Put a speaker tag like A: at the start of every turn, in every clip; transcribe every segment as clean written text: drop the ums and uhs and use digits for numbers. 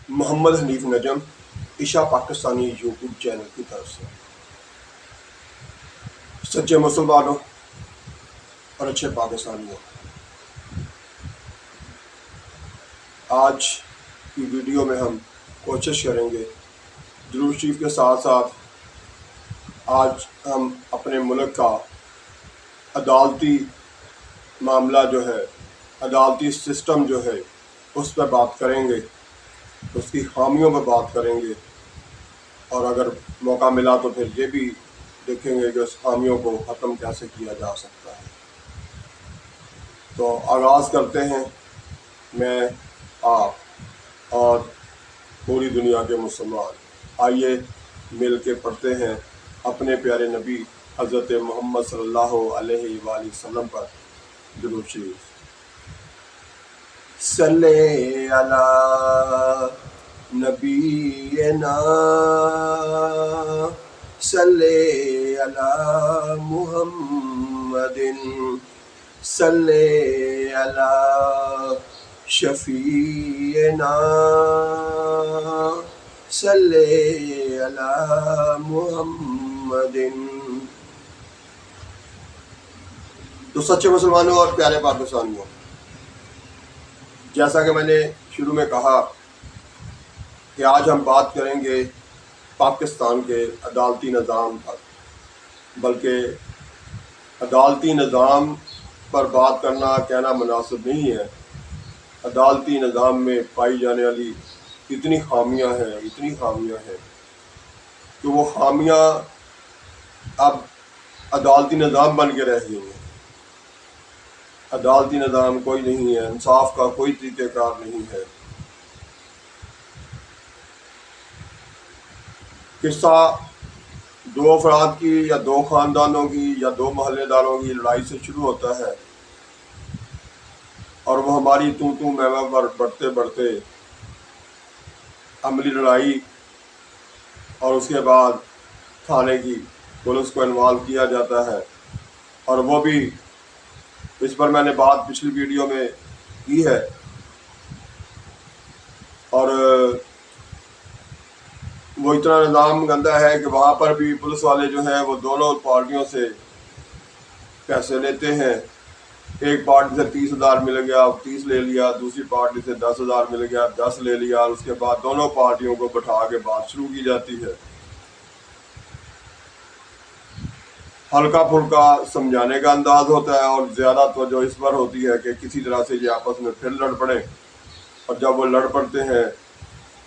A: محمد حنیف نجم عشا Pakistani YouTube channel کی طرف سے سچے مسلمانوں اور اچھے پاکستانیوں، آج کی ویڈیو میں ہم کوشش کریں گے درود شریف کے ساتھ ساتھ آج ہم اپنے ملک کا عدالتی معاملہ جو ہے، عدالتی سسٹم جو ہے، اس پہ بات کریں گے، اس کی خامیوں پہ بات کریں گے، اور اگر موقع ملا تو پھر یہ بھی دیکھیں گے کہ اس خامیوں کو ختم کیسے کیا جا سکتا ہے۔ تو آغاز کرتے ہیں، میں، آپ اور پوری دنیا کے مسلمان آئیے مل کے پڑھتے ہیں اپنے پیارے نبی حضرت محمد صلی اللہ علیہ وآلہ وسلم پر درود شریف۔ صلی علی نبینا صلی علی محمد صلی علی شفیعنا صلی علی محمد۔ تو سچے مسلمانوں اور پیارے پاکستانیوں، جیسا کہ میں نے شروع میں کہا کہ آج ہم بات کریں گے پاکستان کے عدالتی نظام پر، بلکہ عدالتی نظام پر بات کرنا کہنا مناسب نہیں ہے۔ عدالتی نظام میں پائی جانے والی اتنی خامیاں ہیں کہ وہ خامیاں اب عدالتی نظام بن کے رہ گئی ہیں۔ عدالتی نظام کوئی نہیں ہے، انصاف کا کوئی طریقہ کار نہیں ہے۔ قصہ دو افراد کی یا دو خاندانوں کی یا دو محلے داروں کی لڑائی سے شروع ہوتا ہے، اور وہ ہماری تو میں پر بڑھتے بڑھتے عملی لڑائی، اور اس کے بعد تھانے کی پولیس کو انوالو کیا جاتا ہے، اور وہ بھی اس پر میں نے بات پچھلی ویڈیو میں کی ہے، اور وہ اتنا نظام گندا ہے کہ وہاں پر بھی پولیس والے جو ہیں وہ دونوں پارٹیوں سے پیسے لیتے ہیں۔ ایک پارٹی سے 30,000 مل گیا، 30 لے لیا، دوسری پارٹی سے 10,000 مل گیا، 10 لے لیا، اور اس کے بعد دونوں پارٹیوں کو بٹھا کے بات شروع کی جاتی ہے۔ ہلکا پھلکا سمجھانے کا انداز ہوتا ہے، اور زیادہ توجہ اس پر ہوتی ہے کہ کسی طرح سے یہ آپس میں پھر لڑ پڑیں، اور جب وہ لڑ پڑتے ہیں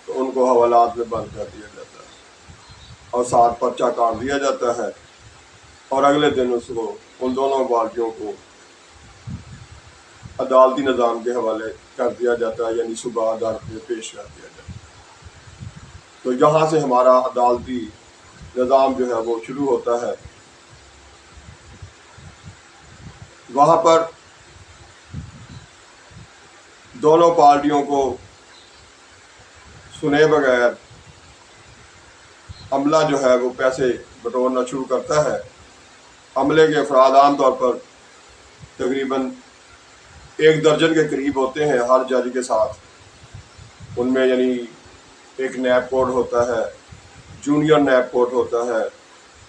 A: تو ان کو حوالات میں بند کر دیا جاتا ہے اور ساتھ پرچہ کاٹ دیا جاتا ہے، اور اگلے دن اس کو ان دونوں پارٹیوں کو عدالتی نظام کے حوالے کر دیا جاتا ہے، یعنی صبح عدالت میں پیش کر دیا جاتا ہے۔ تو یہاں سے ہمارا عدالتی نظام جو ہے وہ شروع ہوتا ہے۔ وہاں پر دونوں پارٹیوں کو سنے بغیر عملہ جو ہے وہ پیسے بٹورنا شروع کرتا ہے۔ عملے کے افراد عام طور پر تقریباً 1 درجن کے قریب ہوتے ہیں ہر جج کے ساتھ۔ ان میں یعنی ایک نیب کوڈ ہوتا ہے، جونیئر نیب کوڈ ہوتا ہے،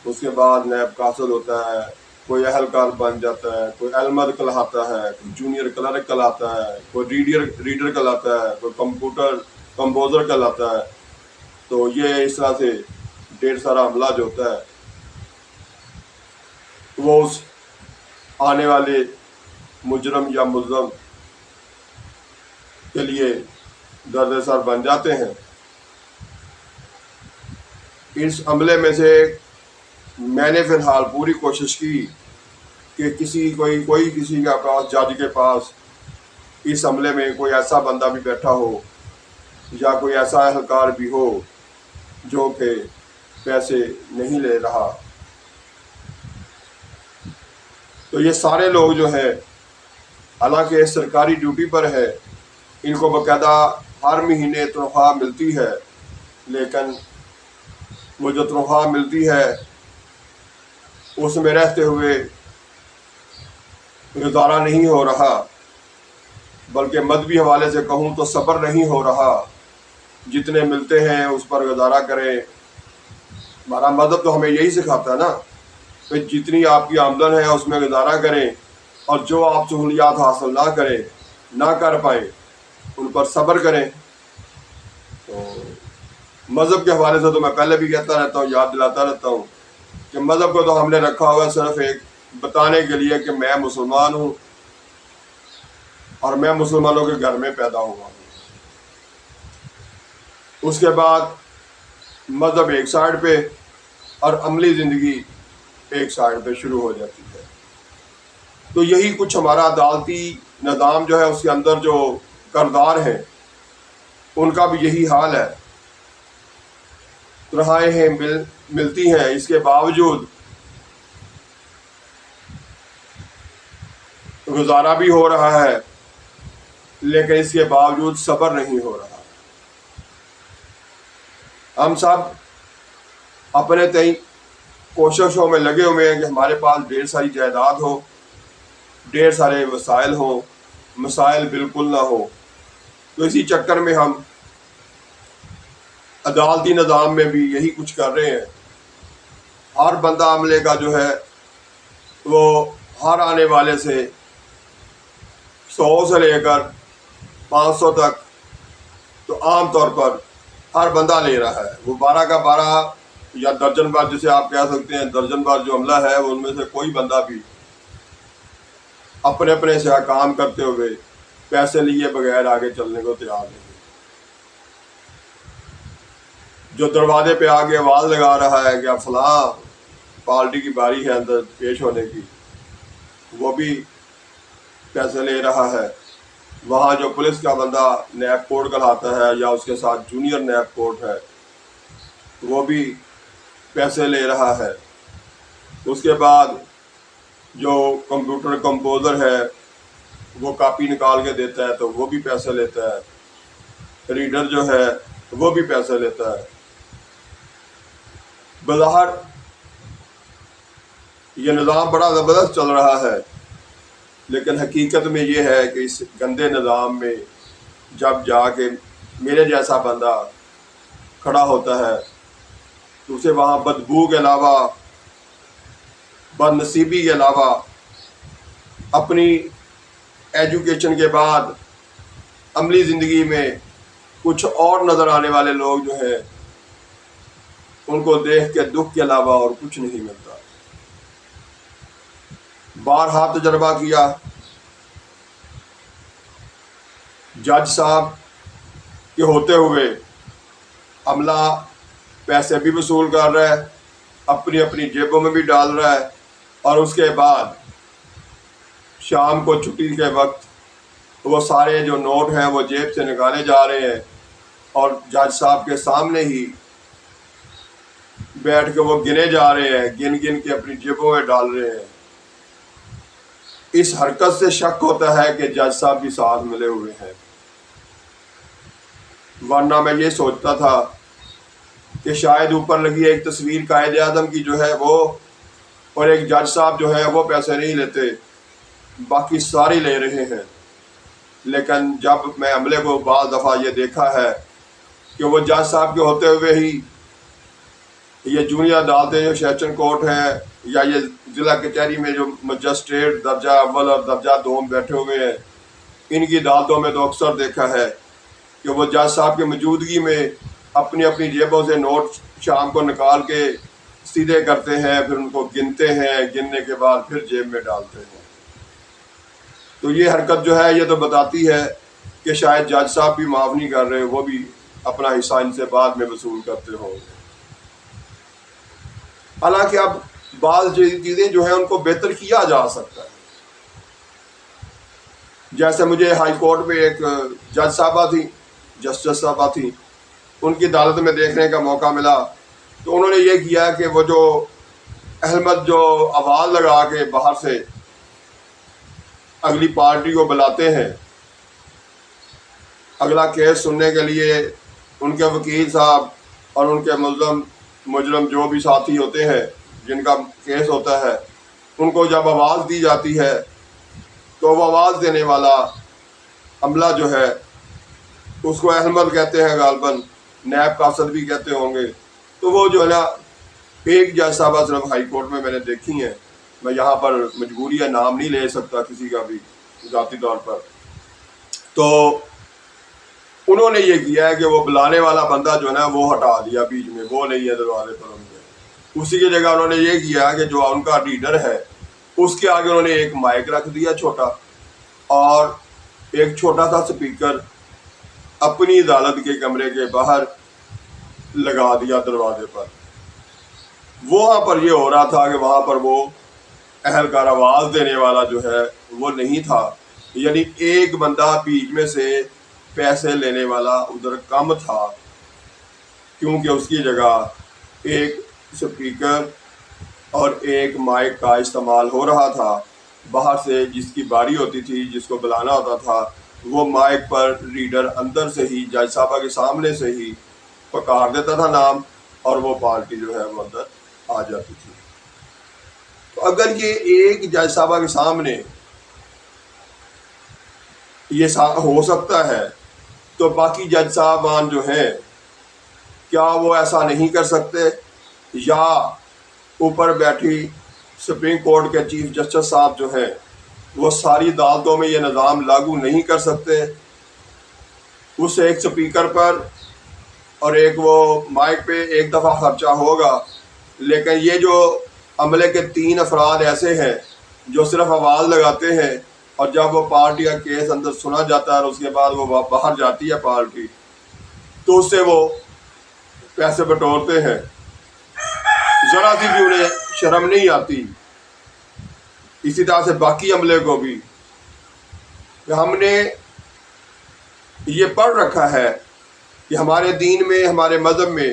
A: اس کے بعد نیب قاصد ہوتا ہے، کوئی اہلکار بن جاتا ہے، کوئی علمد کہلاتا ہے، کوئی جونیئر کلرک کہلاتا ہے، کوئی ریڈر کہلاتا ہے، کوئی کمپوزر کہلاتا ہے۔ تو یہ اس طرح سے ڈھیر سارا عملہ جو ہوتا ہے وہ اس آنے والے مجرم یا ملزم کے لیے درد سر بن جاتے ہیں۔ اس عملے میں سے میں نے فی الحال پوری کوشش کی کہ کوئی کسی کے پاس، جج کے پاس اس عملے میں کوئی ایسا بندہ بھی بیٹھا ہو یا کوئی ایسا اہلکار بھی ہو جو کہ پیسے نہیں لے رہا۔ تو یہ سارے لوگ جو ہیں حالانکہ سرکاری ڈیوٹی پر ہے، ان کو باقاعدہ ہر مہینے تنخواہ ملتی ہے، لیکن وہ جو تنخواہ ملتی ہے اس میں رہتے ہوئے گزارا نہیں ہو رہا، بلکہ مذہبی حوالے سے کہوں تو صبر نہیں ہو رہا۔ جتنے ملتے ہیں اس پر گزارا کریں. ہمارا مذہب تو ہمیں یہی سکھاتا ہے نا کہ جتنی آپ کی آمدن ہے اس میں گزارا کریں، اور جو آپ سہولیات حاصل نہ کر پائیں ان پر صبر کریں. تو مذہب کے حوالے سے تو میں پہلے بھی کہتا رہتا ہوں، یاد دلاتا رہتا ہوں کہ مذہب کو تو ہم نے رکھا ہوا ہے صرف ایک بتانے کے لیے کہ میں مسلمان ہوں اور میں مسلمانوں کے گھر میں پیدا ہوا ہوں. اس کے بعد مذہب ایک سائڈ پہ اور عملی زندگی ایک سائڈ پہ شروع ہو جاتی ہے. تو یہی کچھ ہمارا عدالتی نظام جو ہے اس کے اندر جو کردار ہیں ان کا بھی یہی حال ہے. تنخواہیں ملتی ہیں، اس کے باوجود گزارا بھی ہو رہا ہے، لیکن اس کے باوجود صبر نہیں ہو رہا. ہم سب اپنے تئیں کوششوں میں لگے ہوئے ہیں کہ ہمارے پاس ڈھیر ساری جائیداد ہو، ڈھیر سارے وسائل ہوں، مسائل بالکل نہ ہو. تو اسی چکر میں ہم عدالتی نظام میں بھی یہی کچھ کر رہے ہیں. ہر بندہ عملے کا جو ہے وہ ہر آنے والے سے 100 سے لے کر 500 تک تو عام طور پر ہر بندہ لے رہا ہے. وہ 12 کا 12 یا درجن بار جسے آپ کہہ سکتے ہیں، درجن بار جو عملہ ہے ان میں سے کوئی بندہ بھی اپنے اپنے سے کام کرتے ہوئے پیسے لیے بغیر آگے چلنے کو تیار نہیں. جو دروازے پہ آگے آواز لگا رہا ہے کہ اب فلاں پارٹی کی باری ہے اندر پیش ہونے کی، وہ بھی پیسے لے رہا ہے. وہاں جو پولیس کا بندہ نیب کوڈ کراتا ہے یا اس کے ساتھ جونیئر نیب کوڈ ہے وہ بھی پیسے لے رہا ہے. اس کے بعد جو کمپیوٹر کمپوزر ہے وہ کاپی نکال کے دیتا ہے تو وہ بھی پیسے لیتا ہے. ریڈر جو ہے وہ بھی پیسے لیتا ہے. بظاہر یہ نظام بڑا زبردست چل رہا ہے، لیکن حقیقت میں یہ ہے کہ اس گندے نظام میں جب جا کے میرے جیسا بندہ کھڑا ہوتا ہے تو اسے وہاں بدبو کے علاوہ، بد نصیبی کے علاوہ، اپنی ایجوکیشن کے بعد عملی زندگی میں کچھ اور نظر آنے والے لوگ جو ہیں ان کو دیکھ کے دکھ کے علاوہ اور کچھ نہیں ملتا. بارہا تجربہ کیا، جج صاحب کے ہوتے ہوئے عملہ پیسے بھی وصول کر رہا ہے، اپنی اپنی جیبوں میں بھی ڈال رہا ہے، اور اس کے بعد شام کو چھٹی کے وقت وہ سارے جو نوٹ ہیں وہ جیب سے نکالے جا رہے ہیں اور جج صاحب کے سامنے ہی بیٹھ کے وہ گنے جا رہے ہیں، گن گن کے اپنی جیبوں میں ڈال رہے ہیں. اس حرکت سے شک ہوتا ہے کہ جج صاحب بھی ساتھ ملے ہوئے ہیں. ورنہ میں یہ سوچتا تھا کہ شاید اوپر لگی ایک تصویر قائد اعظم کی جو ہے وہ، اور ایک جج صاحب جو ہے وہ پیسے نہیں لیتے، باقی سارے لے رہے ہیں. لیکن جب میں عملے کو بعض دفعہ یہ دیکھا ہے کہ وہ جج صاحب کے ہوتے ہوئے ہی یہ جونیئر عدالتیں جو سیشن کورٹ ہیں یا یہ ضلع کچہری میں جو مجسٹریٹ درجہ اول اور درجہ دوم بیٹھے ہوئے ہیں، ان کی عدالتوں میں تو اکثر دیکھا ہے کہ وہ جج صاحب کی موجودگی میں اپنی اپنی جیبوں سے نوٹ شام کو نکال کے سیدھے کرتے ہیں، پھر ان کو گنتے ہیں، گننے کے بعد پھر جیب میں ڈالتے ہیں. تو یہ حرکت جو ہے یہ تو بتاتی ہے کہ شاید جج صاحب بھی معاف نہیں کر رہے، وہ بھی اپنا حصہ ان سے بعد میں وصول کرتے ہوں گے. حالانکہ اب بعض چیزیں جو ہیں ان کو بہتر کیا جا سکتا ہے. جیسے مجھے ہائی کورٹ میں ایک جج صاحبہ تھیں، جسٹس صاحبہ تھیں، ان کی عدالت میں دیکھنے کا موقع ملا تو انہوں نے یہ کیا کہ وہ جو احمد جو آواز لگا کے باہر سے اگلی پارٹی کو بلاتے ہیں اگلا کیس سننے کے لیے، ان کے وکیل صاحب اور ان کے مجرم جو بھی ساتھی ہوتے ہیں جن کا کیس ہوتا ہے، ان کو جب آواز دی جاتی ہے تو وہ آواز دینے والا عملہ جو ہے اس کو احمد کہتے ہیں غالباً، نیب قاصد بھی کہتے ہوں گے. تو وہ جو ہے نا ایک جج صاحبہ صرف ہائی کورٹ میں نے دیکھی ہیں. میں یہاں پر مجبوری ہے نام نہیں لے سکتا کسی کا بھی ذاتی طور پر. تو انہوں نے یہ کیا ہے کہ وہ بلانے والا بندہ جو ہے نا وہ ہٹا دیا بیچ میں، وہ نہیں ہے دروازے پر ان کے. اسی کی جگہ انہوں نے یہ کیا کہ جو ان کا ریڈر ہے اس کے آگے انہوں نے ایک مائک رکھ دیا چھوٹا، اور ایک چھوٹا سا سپیکر اپنی عدالت کے کمرے کے باہر لگا دیا دروازے پر. وہاں پر یہ ہو رہا تھا کہ وہاں پر وہ اہلکار آواز دینے والا جو ہے وہ نہیں تھا، یعنی ایک بندہ بیچ میں سے پیسے لینے والا ادھر کم تھا، کیونکہ اس کی جگہ ایک سپیکر اور ایک مائک کا استعمال ہو رہا تھا. باہر سے جس کی باری ہوتی تھی، جس کو بلانا ہوتا تھا، وہ مائک پر ریڈر اندر سے ہی جج صاحبہ کے سامنے سے ہی پکار دیتا تھا نام، اور وہ پارٹی جو ہے وہ اندر آ جاتی تھی. تو اگر یہ ایک جج صاحبہ کے سامنے یہ ہو سکتا ہے تو باقی جج صاحبان جو ہیں کیا وہ ایسا نہیں کر سکتے؟ یا اوپر بیٹھی سپریم کورٹ کے چیف جسٹس صاحب جو ہیں وہ ساری عدالتوں میں یہ نظام لاگو نہیں کر سکتے؟ اس ایک سپیکر پر اور ایک وہ مائک پہ ایک دفعہ خرچہ ہوگا، لیکن یہ جو عملے کے 3 افراد ایسے ہیں جو صرف آواز لگاتے ہیں، اور جب وہ پارٹی کا کیس اندر سنا جاتا ہے اور اس کے بعد وہ باہر جاتی ہے پارٹی، تو اس سے وہ پیسے بٹورتے ہیں، ذرا سی بھی انہیں شرم نہیں آتی. اسی طرح سے باقی عملے کو بھی کہ ہم نے یہ پڑھ رکھا ہے کہ ہمارے دین میں، ہمارے مذہب میں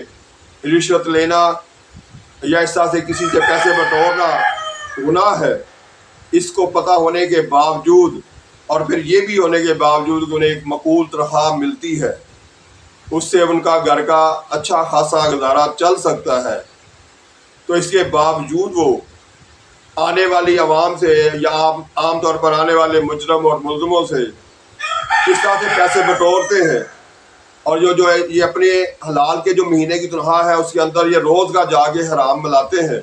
A: رشوت لینا یا اس طرح سے کسی سے پیسے بٹورنا گناہ ہے. اس کو پتہ ہونے کے باوجود اور پھر یہ بھی ہونے کے باوجود کہ انہیں ایک معقول تنخواہ ملتی ہے، اس سے ان کا گھر کا اچھا خاصا گزارا چل سکتا ہے، تو اس کے باوجود وہ آنے والی عوام سے یا عام طور پر آنے والے مجرم اور ملزموں سے اس طرح سے پیسے بٹورتے ہیں. اور جو ہے یہ اپنے حلال کے جو مہینے کی تنخواہ ہے اس کے اندر یہ روز کا جا کے حرام ملاتے ہیں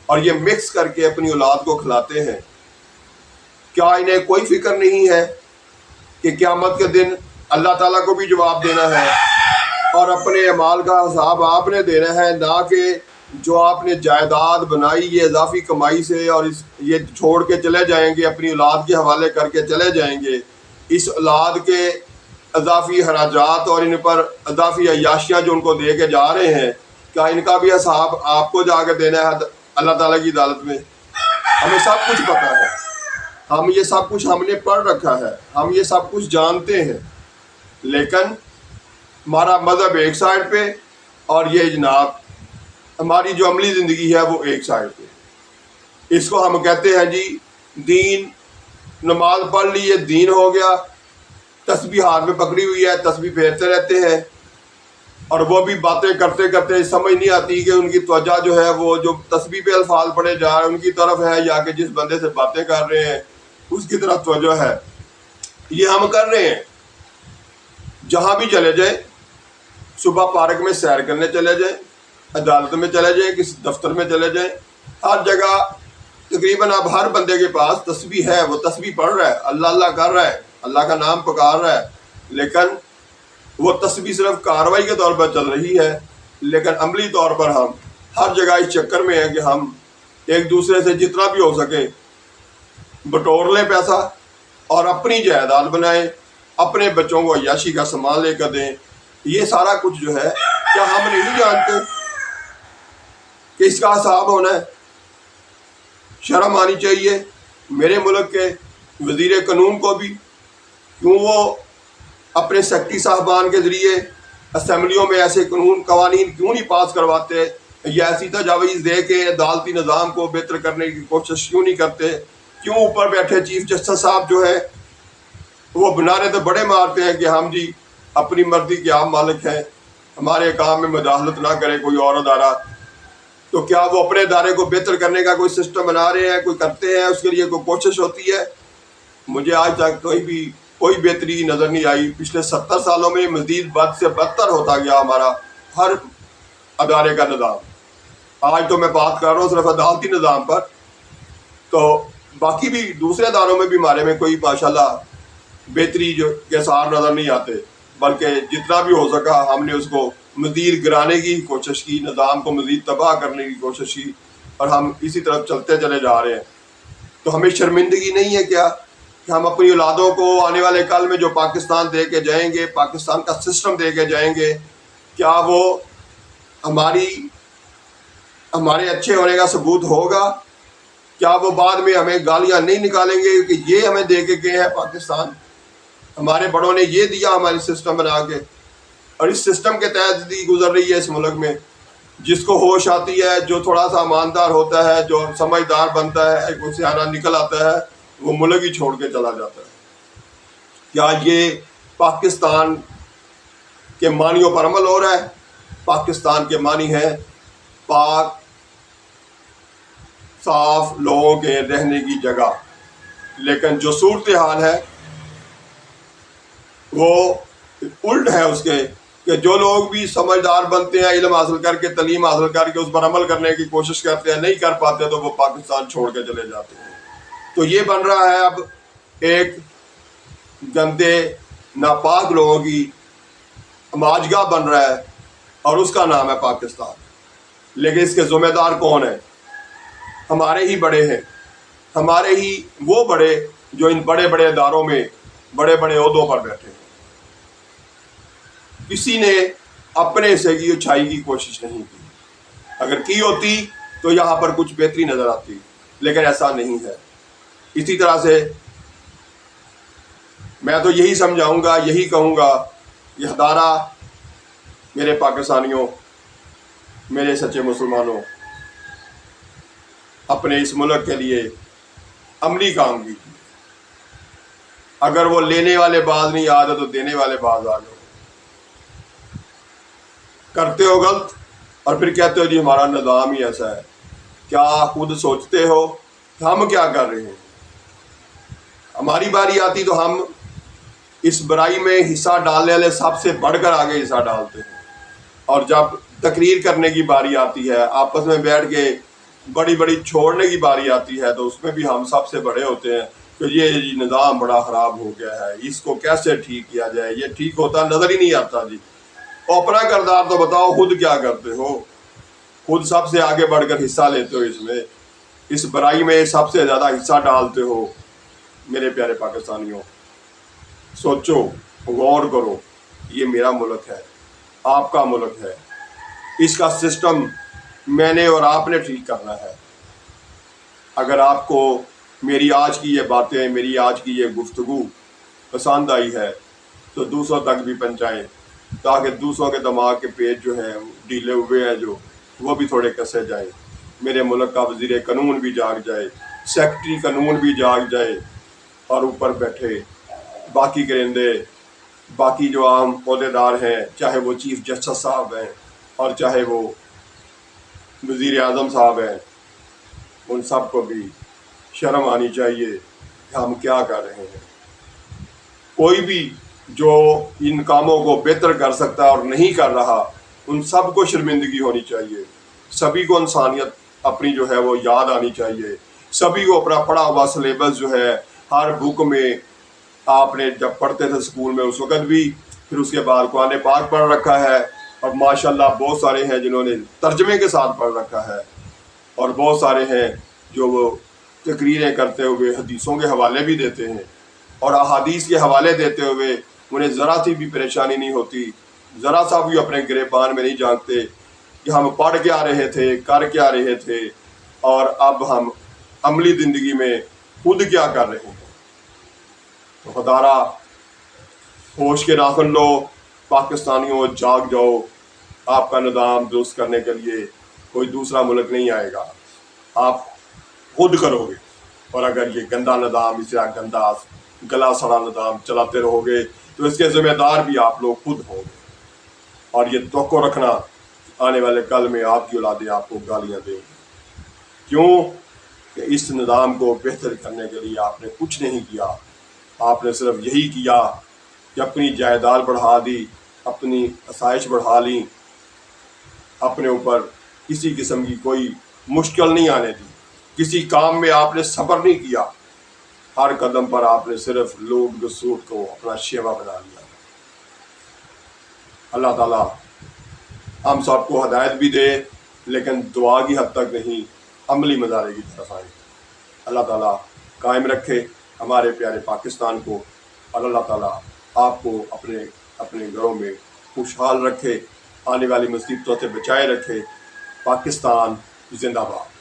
A: اور یہ مکس کر کے اپنی اولاد کو کھلاتے ہیں. کیا انہیں کوئی فکر نہیں ہے کہ قیامت کے دن اللہ تعالیٰ کو بھی جواب دینا ہے اور اپنے اعمال کا حساب آپ نے دینا ہے، نہ کہ جو آپ نے جائیداد بنائی یہ اضافی کمائی سے اور یہ چھوڑ کے چلے جائیں گے، اپنی اولاد کے حوالے کر کے چلے جائیں گے. اس اولاد کے اضافی خراجات اور ان پر اضافی عیاشیاں جو ان کو دے کے جا رہے ہیں، کیا ان کا بھی حساب آپ کو جا کے دینا ہے اللہ تعالیٰ کی عدالت میں؟ ہمیں سب کچھ پتہ ہے، ہم یہ سب کچھ ہم نے پڑھ رکھا ہے، ہم یہ سب کچھ جانتے ہیں، لیکن ہمارا مذہب ایک سائڈ پہ اور یہ جناب ہماری جو عملی زندگی ہے وہ ایک سائڈ پہ. اس کو ہم کہتے ہیں جی دین. نماز پڑھ لی یہ دین ہو گیا، تسبیح ہاتھ میں پکڑی ہوئی ہے، تسبیح پھیرتے رہتے ہیں، اور وہ بھی باتیں کرتے کرتے سمجھ نہیں آتی کہ ان کی توجہ جو ہے وہ جو تسبیح پہ الفاظ پڑھے جا رہے ہیں ان کی طرف ہے یا کہ جس بندے سے باتیں کر رہے ہیں اس کی طرف توجہ ہے. یہ ہم کر رہے ہیں. جہاں بھی چلے جائیں، صبح پارک میں سیر کرنے چلے جائیں، عدالت میں چلے جائیں، کسی دفتر میں چلے جائیں، ہر جگہ تقریباً اب ہر بندے کے پاس تسبیح ہے، وہ تسبیح پڑھ رہا ہے، اللہ اللہ کر رہا ہے، اللہ کا نام پکار رہا ہے، لیکن وہ تسبیح صرف کاروائی کے طور پر چل رہی ہے، لیکن عملی طور پر ہم ہر جگہ اس چکر میں ہیں کہ ہم ایک دوسرے سے جتنا بھی ہو سکے بٹور لیں پیسہ اور اپنی جائیداد بنائیں، اپنے بچوں کو عیاشی کا سامان لے کر دیں. یہ سارا کچھ جو ہے کیا ہم نہیں جانتے کہ اس کا حساب ہونا ہے؟ شرم آنی چاہیے میرے ملک کے وزیر قانون کو بھی. کیوں وہ اپنے سیکرٹری صاحبان کے ذریعے اسمبلیوں میں ایسے قوانین کیوں نہیں پاس کرواتے یا ایسی تجاویز دے کے عدالتی نظام کو بہتر کرنے کی کوشش کیوں نہیں کرتے؟ کیوں اوپر بیٹھے چیف جسٹس صاحب جو ہے وہ بنانے تو بڑے مارتے ہیں کہ ہم جی اپنی مرضی کے آپ مالک ہیں، ہمارے کام میں مداخلت نہ کرے کوئی اور ادارہ. تو کیا وہ اپنے ادارے کو بہتر کرنے کا کوئی سسٹم بنا رہے ہیں، کوئی کرتے ہیں، اس کے لیے کوئی کوشش ہوتی ہے؟ مجھے آج تک کوئی بھی کوئی بہتری نظر نہیں آئی. پچھلے 70 سالوں میں مزید بد سے بدتر ہوتا گیا ہمارا ہر ادارے کا نظام. آج تو میں بات کر رہا ہوں صرف عدالتی نظام پر، تو باقی بھی دوسرے اداروں میں بھی ہمارے میں کوئی ماشاءاللہ بہتری جو کے سار نظر نہیں آتے، بلکہ جتنا بھی ہو سکا ہم نے اس کو مزید گرانے کی کوشش کی، نظام کو مزید تباہ کرنے کی کوشش کی، اور ہم اسی طرف چلتے چلے جا رہے ہیں. تو ہمیں شرمندگی نہیں ہے کیا کہ ہم اپنی اولادوں کو آنے والے کل میں جو پاکستان دے کے جائیں گے، پاکستان کا سسٹم دے کے جائیں گے، کیا وہ ہمارے اچھے ہونے کا ثبوت ہوگا؟ کیا وہ بعد میں ہمیں گالیاں نہیں نکالیں گے کہ یہ ہمیں دے کے گئے ہیں پاکستان، ہمارے بڑوں نے یہ دیا ہماری سسٹم بنا کے، اور اس سسٹم کے تحت زندگی گزر رہی ہے اس ملک میں. جس کو ہوش آتی ہے، جو تھوڑا سا ایماندار ہوتا ہے، جو سمجھدار بنتا ہے، وہ سیانہ نکل آتا ہے، وہ ملک ہی چھوڑ کے چلا جاتا ہے. کیا یہ پاکستان کے معنیوں پر عمل ہو رہا ہے؟ پاکستان کے معنی ہے پاک صاف لوگوں کے رہنے کی جگہ، لیکن جو صورتحال ہے وہ الٹ ہے اس کے، کہ جو لوگ بھی سمجھدار بنتے ہیں، علم حاصل کر کے، تعلیم حاصل کر کے اس پر عمل کرنے کی کوشش کرتے ہیں، نہیں کر پاتے تو وہ پاکستان چھوڑ کے چلے جاتے ہیں. تو یہ بن رہا ہے اب ایک گندے ناپاک لوگوں کی ماجگاہ بن رہا ہے، اور اس کا نام ہے پاکستان. لیکن اس کے ذمہ دار کون ہیں؟ ہمارے ہی بڑے ہیں، ہمارے ہی وہ بڑے جو ان بڑے بڑے اداروں میں بڑے بڑے عہدوں پر بیٹھے ہیں. کسی نے اپنے حصے کی اچھائی کی کوشش نہیں کی. اگر کی ہوتی تو یہاں پر کچھ بہتری نظر آتی، لیکن ایسا نہیں ہے. اسی طرح سے میں تو یہی سمجھاؤں گا، یہی کہوں گا، یہ ادارہ میرے پاکستانیوں، میرے سچے مسلمانوں، اپنے اس ملک کے لیے عملی کام کیجیے. اگر وہ لینے والے باز نہیں آ تو دینے والے باز آ جاؤ. کرتے ہو غلط اور پھر کہتے ہو جی ہمارا نظام ہی ایسا ہے. کیا خود سوچتے ہو کہ ہم کیا کر رہے ہیں؟ ہماری باری آتی تو ہم اس برائی میں حصہ ڈالنے والے سب سے بڑھ کر آگے حصہ ڈالتے ہیں، اور جب تقریر کرنے کی باری آتی ہے، آپس میں بیٹھ کے بڑی بڑی چھوڑنے کی باری آتی ہے، تو اس میں بھی ہم سب سے بڑے ہوتے ہیں کہ یہ نظام بڑا خراب ہو گیا ہے، اس کو کیسے ٹھیک کیا جائے. یہ ٹھیک ہوتا نظر ہی نہیں آتا. جی اپنا کردار تو بتاؤ، خود کیا کرتے ہو؟ خود سب سے آگے بڑھ کر حصہ لیتے ہو، اس برائی میں سب سے زیادہ حصہ ڈالتے ہو. میرے پیارے پاکستانیوں، سوچو، غور کرو. یہ میرا ملک ہے، آپ کا ملک ہے. اس کا سسٹم میں نے اور آپ نے ٹھیک کرنا ہے. اگر آپ کو میری آج کی یہ باتیں، میری آج کی یہ گفتگو پسند آئی ہے تو دوسروں تک بھی پہنچائیں، تاکہ دوسروں کے دماغ کے پیچ جو ہیں ڈھیلے ہوئے ہیں جو، وہ بھی تھوڑے کسے جائیں. میرے ملک کا وزیر قانون بھی جاگ جائے، سیکرٹری قانون بھی جاگ جائے، اور اوپر بیٹھے باقی کرندے، باقی جو عام عہدیدار ہیں، چاہے وہ چیف جسٹس صاحب ہیں اور چاہے وہ وزیر اعظم صاحب ہیں، ان سب کو بھی شرم آنی چاہیے کہ ہم کیا کر رہے ہیں. کوئی بھی جو ان کاموں کو بہتر کر سکتا اور نہیں کر رہا، ان سب کو شرمندگی ہونی چاہیے. سبھی کو انسانیت اپنی جو ہے وہ یاد آنی چاہیے. سبھی کو اپنا پڑھا ہوا سلیبس جو ہے ہر بک میں، آپ نے جب پڑھتے تھے اسکول میں اس وقت بھی، پھر اس کے بعد قرآن پاک پڑھ رکھا ہے، اور ماشاءاللہ بہت سارے ہیں جنہوں نے ترجمے کے ساتھ پڑھ رکھا ہے، اور بہت سارے ہیں جو وہ تقریریں کرتے ہوئے حدیثوں کے حوالے بھی دیتے ہیں، اور احادیث کے حوالے دیتے ہوئے انہیں ذرا سی بھی پریشانی نہیں ہوتی، ذرا سا بھی اپنے گریبان میں نہیں جانتے کہ ہم پڑھ کیا رہے تھے، کر کیا رہے تھے، اور اب ہم عملی زندگی میں خود کیا کر رہے ہیں. تو خدارہ ہوش کے ناخن لو، پاکستانیوں جاگ جاؤ. آپ کا نظام درست کرنے کے لیے کوئی دوسرا ملک نہیں آئے گا، آپ خود کرو گے. اور اگر یہ گندا نظام، اس طرح گندا گلا سڑا نظام چلاتے رہو گے تو اس کے ذمہ دار بھی آپ لوگ خود ہوں گے. اور یہ توقع رکھنا آنے والے کل میں آپ کی اولادیں آپ کو گالیاں دیں گی. کیوں کہ اس نظام کو بہتر کرنے کے لیے آپ نے کچھ نہیں کیا. آپ نے صرف یہی کیا کہ اپنی جائیداد بڑھا دی، اپنی آسائش بڑھا لیں، اپنے اوپر کسی قسم کی کوئی مشکل نہیں آنے دی، کسی کام میں آپ نے صبر نہیں کیا، ہر قدم پر آپ نے صرف لوٹ گسوٹ کو اپنا شیوا بنا لیا۔ اللہ تعالیٰ ہم سب کو ہدایت بھی دے، لیکن دعا کی حد تک نہیں، عملی مظاہرے کی طرف آئے۔ اللہ تعالیٰ قائم رکھے ہمارے پیارے پاکستان کو، اور اللہ تعالیٰ آپ کو اپنے گھروں میں خوشحال رکھے، آنے والی مصیبتوں سے بچائے رکھے۔ پاکستان زندہ باد۔